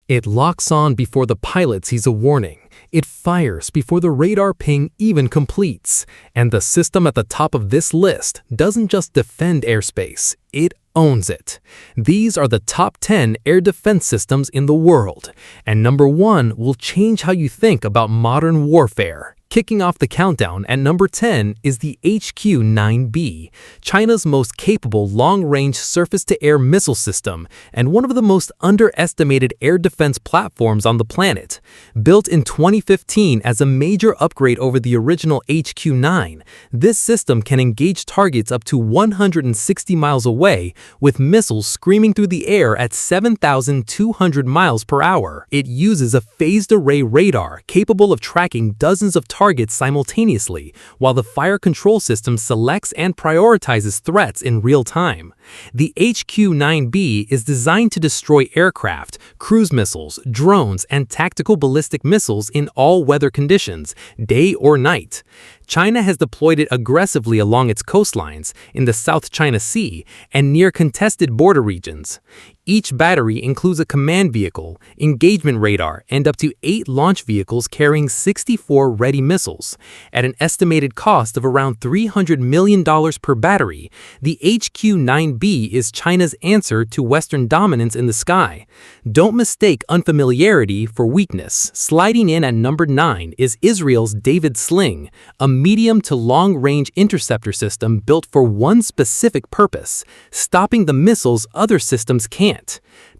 It locks on before the pilot sees a warning. It fires before the radar ping even completes. And the system at the top of this list doesn't just defend airspace, it owns it. These are the top 10 air defense systems in the world. And number 1 will change how you think about modern warfare. Kicking off the countdown at number 10 is the HQ-9B, China's most capable long-range surface-to-air missile system and one of the most underestimated air defense platforms on the planet. Built in 2015 as a major upgrade over the original HQ-9, this system can engage targets up to 160 miles away with missiles screaming through the air at 7,200 miles per hour. It uses a phased-array radar capable of tracking dozens of targets simultaneously, while the fire control system selects and prioritizes threats in real time. The HQ-9B is designed to destroy aircraft, cruise missiles, drones, and tactical ballistic missiles in all weather conditions, day or night. China has deployed it aggressively along its coastlines, in the South China Sea, and near contested border regions. Each battery includes a command vehicle, engagement radar, and up to 8 launch vehicles carrying 64 ready missiles. At an estimated cost of around $300 million per battery, the HQ-9B is China's answer to Western dominance in the sky. Don't mistake unfamiliarity for weakness. Sliding in at number 9 is Israel's David Sling, a medium to long-range interceptor system built for one specific purpose: stopping the missiles other systems can't.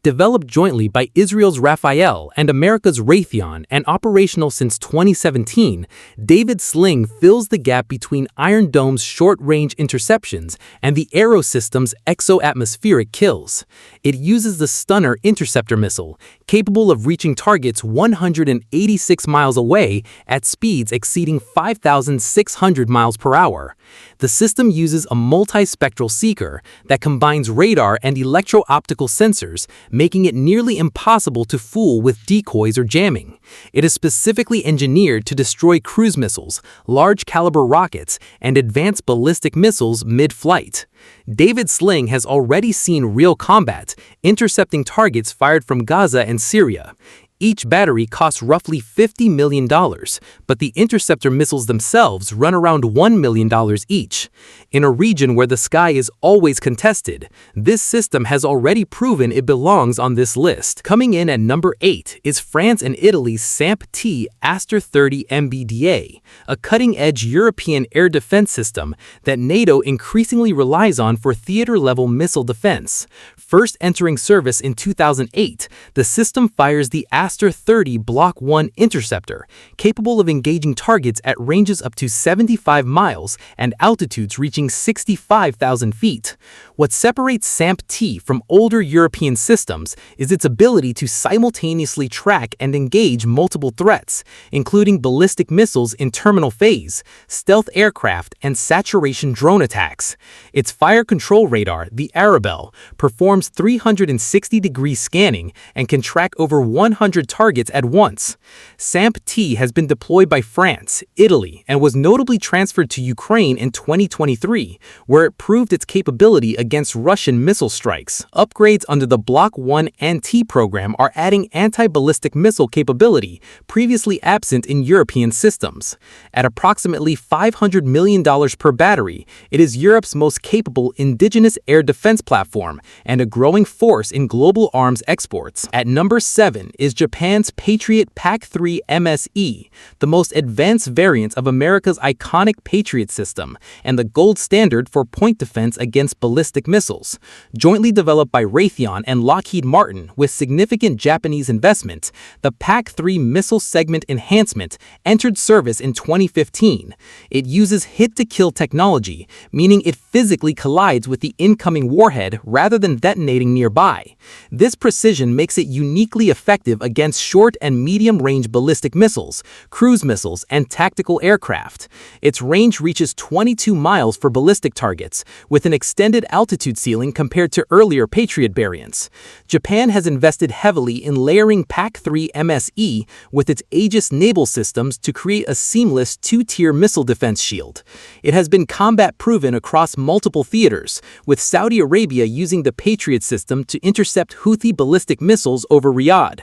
Developed jointly by Israel's Rafael and America's Raytheon and operational since 2017, David Sling fills the gap between Iron Dome's short-range interceptions and the Arrow system's exo-atmospheric kills. It uses the Stunner interceptor missile, capable of reaching targets 186 miles away at speeds exceeding 5,600 miles per hour. The system uses a multispectral seeker that combines radar and electro-optical sensors, making it nearly impossible to fool with decoys or jamming. It is specifically engineered to destroy cruise missiles, large-caliber rockets, and advanced ballistic missiles mid-flight. David Sling has already seen real combat, intercepting targets fired from Gaza and Syria. Each battery costs roughly $50 million, but the interceptor missiles themselves run around $1 million each. In a region where the sky is always contested, this system has already proven it belongs on this list. Coming in at number 8 is France and Italy's SAMP-T Aster 30 MBDA, a cutting-edge European air defense system that NATO increasingly relies on for theater-level missile defense. First entering service in 2008, the system fires the Aster 30 Block 1 interceptor, capable of engaging targets at ranges up to 75 miles and altitudes reaching 65,000 feet. What separates SAMP-T from older European systems is its ability to simultaneously track and engage multiple threats, including ballistic missiles in terminal phase, stealth aircraft, and saturation drone attacks. Its fire control radar, the Arabelle, performs 360-degree scanning and can track over 100 targets at once. SAMP-T has been deployed by France, Italy, and was notably transferred to Ukraine in 2023, where it proved its capability against Russian missile strikes. Upgrades under the Block 1 and T program are adding anti-ballistic missile capability, previously absent in European systems. At approximately $500 million per battery, it is Europe's most capable indigenous air defense platform and a growing force in global arms exports. At number 7 is Japan's Patriot PAC-3 MSE, the most advanced variant of America's iconic Patriot system and the gold standard for point defense against ballistic missiles. Jointly developed by Raytheon and Lockheed Martin with significant Japanese investment, the PAC-3 missile segment enhancement entered service in 2015. It uses hit-to-kill technology, meaning it physically collides with the incoming warhead rather than detonating nearby. This precision makes it uniquely effective against short and medium-range ballistic missiles, cruise missiles, and tactical aircraft. Its range reaches 22 miles for for ballistic targets, with an extended altitude ceiling compared to earlier Patriot variants. Japan has invested heavily in layering PAC-3 MSE with its Aegis naval systems to create a seamless two-tier missile defense shield. It has been combat-proven across multiple theaters, with Saudi Arabia using the Patriot system to intercept Houthi ballistic missiles over Riyadh.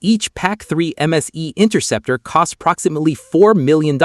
Each PAC-3 MSE interceptor costs approximately $4 million.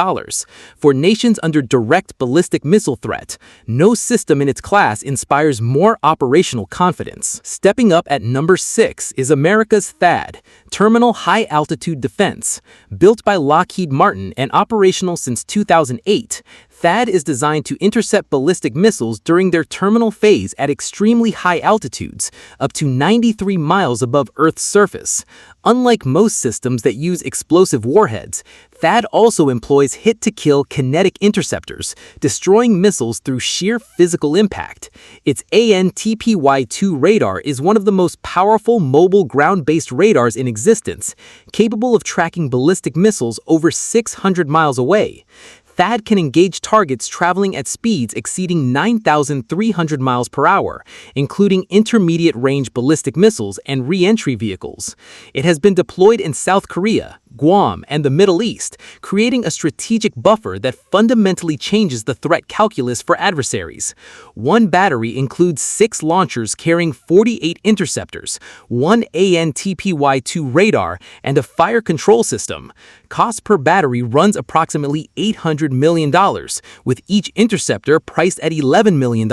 For nations under direct ballistic missile threat, no system in its class inspires more operational confidence. Stepping up at number 6 is America's THAAD, Terminal High Altitude Defense. Built by Lockheed Martin and operational since 2008, THAAD is designed to intercept ballistic missiles during their terminal phase at extremely high altitudes, up to 93 miles above Earth's surface. Unlike most systems that use explosive warheads, THAAD also employs hit-to-kill kinetic interceptors, destroying missiles through sheer physical impact. Its ANTPY-2 radar is one of the most powerful mobile ground-based radars in existence, capable of tracking ballistic missiles over 600 miles away. THAAD can engage targets traveling at speeds exceeding 9,300 miles per hour, including intermediate-range ballistic missiles and re-entry vehicles. It has been deployed in South Korea, Guam, and the Middle East, creating a strategic buffer that fundamentally changes the threat calculus for adversaries. One battery includes 6 launchers carrying 48 interceptors, one ANTPY-2 radar, and a fire control system. Cost per battery runs approximately $800 million, with each interceptor priced at $11 million.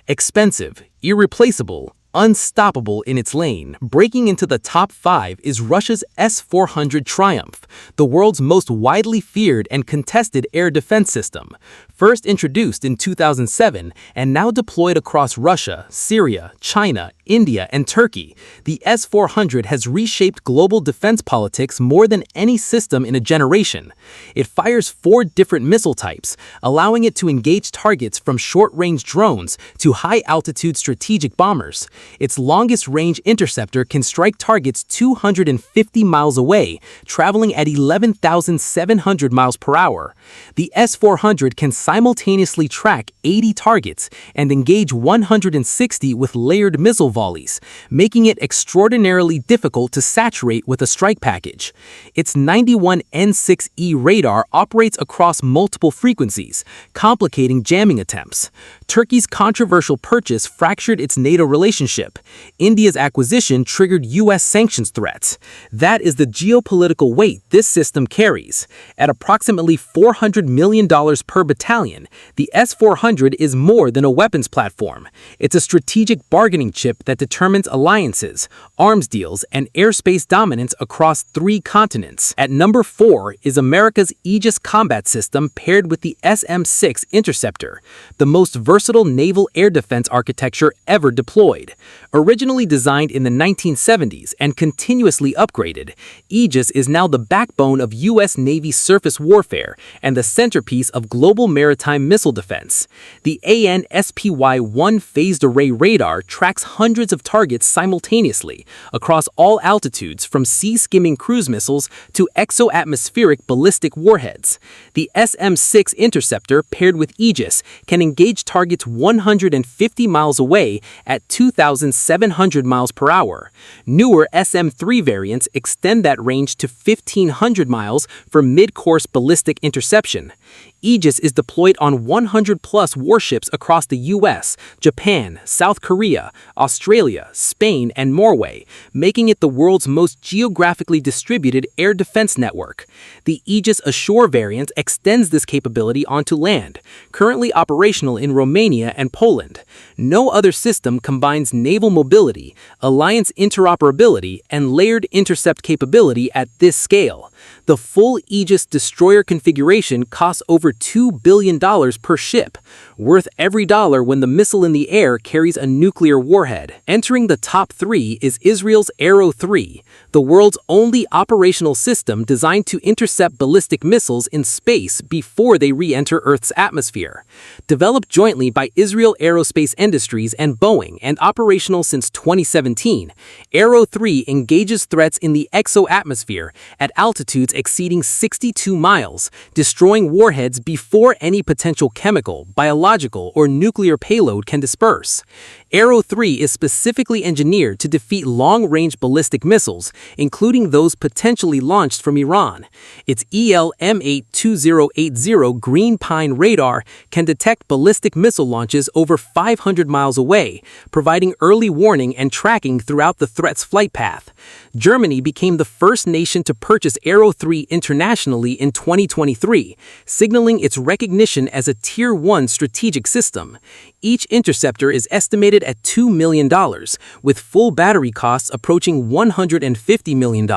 Expensive, irreplaceable, unstoppable in its lane. Breaking into the top 5 is Russia's S-400 Triumf, the world's most widely feared and contested air defense system. First introduced in 2007 and now deployed across Russia, Syria, China, India, and Turkey, the S-400 has reshaped global defense politics more than any system in a generation. It fires 4 different missile types, allowing it to engage targets from short-range drones to high-altitude strategic bombers. Its longest-range interceptor can strike targets 250 miles away, traveling at 11,700 miles per hour. The S-400 can simultaneously track 80 targets and engage 160 with layered missile volleys, making it extraordinarily difficult to saturate with a strike package. Its 91N6E radar operates across multiple frequencies, complicating jamming attempts. Turkey's controversial purchase fractured its NATO relationship. India's acquisition triggered U.S. sanctions threats. That is the geopolitical weight this system carries. At approximately $400 million per battalion, the S-400 is more than a weapons platform. It's a strategic bargaining chip that determines alliances, arms deals, and airspace dominance across 3 continents. At number 4 is America's Aegis combat system paired with the SM-6 interceptor, the most versatile naval air defense architecture ever deployed. Originally designed in the 1970s and continuously upgraded, Aegis is now the backbone of U.S. Navy surface warfare and the centerpiece of global maritime missile defense. The ANSPY-1 phased array radar tracks hundreds of targets simultaneously across all altitudes, from sea-skimming cruise missiles to exo-atmospheric ballistic warheads. The SM-6 interceptor paired with Aegis can engage targets 150 miles away at 2,700 miles per hour. Newer SM-3 variants extend that range to 1,500 miles for mid-course ballistic interception. Aegis is deployed on 100-plus warships across the U.S., Japan, South Korea, Australia, Spain, and Norway, making it the world's most geographically distributed air defense network. The Aegis Ashore variant extends this capability onto land, currently operational in Romania and Poland. No other system combines naval mobility, alliance interoperability, and layered intercept capability at this scale. The full Aegis destroyer configuration costs over $2 billion per ship, worth every dollar when the missile in the air carries a nuclear warhead. Entering the top 3 is Israel's Arrow 3, the world's only operational system designed to intercept ballistic missiles in space before they re-enter Earth's atmosphere. Developed jointly by Israel Aerospace Industries and Boeing and operational since 2017, Arrow 3 engages threats in the exo-atmosphere at altitudes exceeding 62 miles, destroying warheads warheads before any potential chemical, biological, or nuclear payload can disperse. Arrow 3 is specifically engineered to defeat long-range ballistic missiles, including those potentially launched from Iran. Its EL-M82080 Green Pine radar can detect ballistic missile launches over 500 miles away, providing early warning and tracking throughout the threat's flight path. Germany became the first nation to purchase Arrow 3 internationally in 2023, signaling its recognition as a Tier 1 strategic system. Each interceptor is estimated at $2 million, with full battery costs approaching $150 million.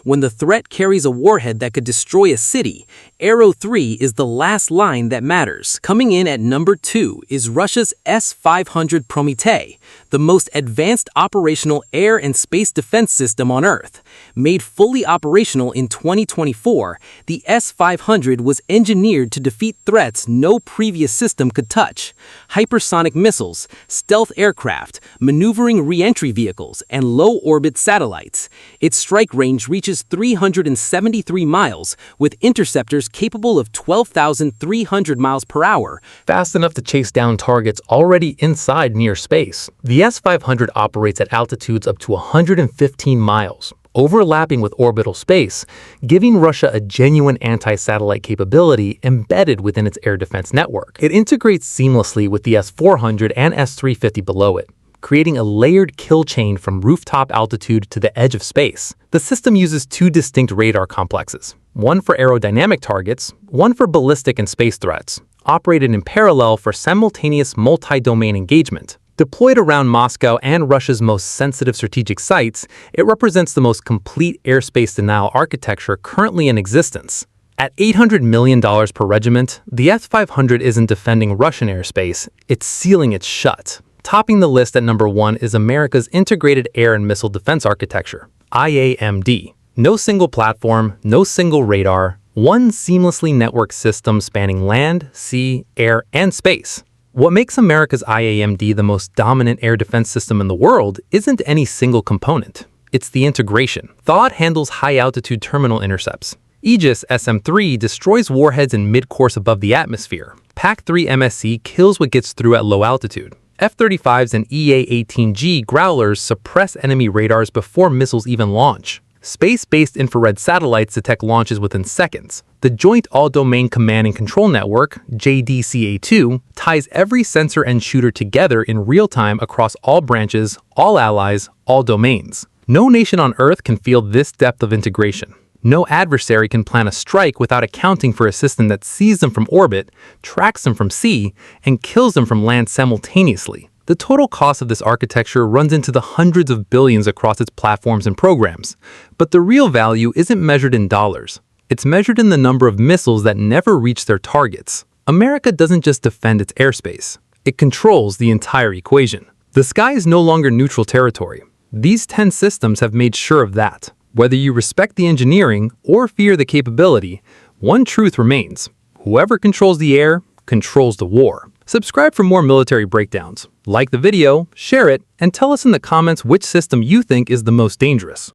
When the threat carries a warhead that could destroy a city, Arrow 3 is the last line that matters. Coming in at number 2 is Russia's S-500 Prometey, the most advanced operational air and space defense system on Earth. Made fully operational in 2024, the S-500 was engineered to defeat threats no previous system could touch: hypersonic missiles, stealth aircraft, maneuvering re-entry vehicles, and low-orbit satellites. Its strike range reaches 373 miles, with interceptors capable of 12,300 miles per hour, fast enough to chase down targets already inside near space. The S-500 operates at altitudes up to 115 miles, overlapping with orbital space, giving Russia a genuine anti-satellite capability embedded within its air defense network. It integrates seamlessly with the S-400 and S-350 below it, creating a layered kill chain from rooftop altitude to the edge of space. The system uses two distinct radar complexes, one for aerodynamic targets, one for ballistic and space threats, operated in parallel for simultaneous multi-domain engagement. Deployed around Moscow and Russia's most sensitive strategic sites, it represents the most complete airspace denial architecture currently in existence. At $800 million per regiment, the S-500 isn't defending Russian airspace, it's sealing it shut. Topping the list at number 1 is America's Integrated Air and Missile Defense Architecture, IAMD. No single platform, no single radar, one seamlessly networked system spanning land, sea, air, and space. What makes America's IAMD the most dominant air defense system in the world isn't any single component. It's the integration. THAAD handles high-altitude terminal intercepts. Aegis SM-3 destroys warheads in mid-course above the atmosphere. PAC-3 MSE kills what gets through at low altitude. F-35s and EA-18G Growlers suppress enemy radars before missiles even launch. Space-based infrared satellites detect launches within seconds. The Joint All-Domain Command and Control Network, JDCA-2, ties every sensor and shooter together in real time across all branches, all allies, all domains. No nation on Earth can field this depth of integration. No adversary can plan a strike without accounting for a system that sees them from orbit, tracks them from sea, and kills them from land simultaneously. The total cost of this architecture runs into the hundreds of billions across its platforms and programs. But the real value isn't measured in dollars. It's measured in the number of missiles that never reach their targets. America doesn't just defend its airspace. It controls the entire equation. The sky is no longer neutral territory. These 10 systems have made sure of that. Whether you respect the engineering or fear the capability, one truth remains: whoever controls the air controls the war. Subscribe for more military breakdowns. Like the video, share it, and tell us in the comments which system you think is the most dangerous.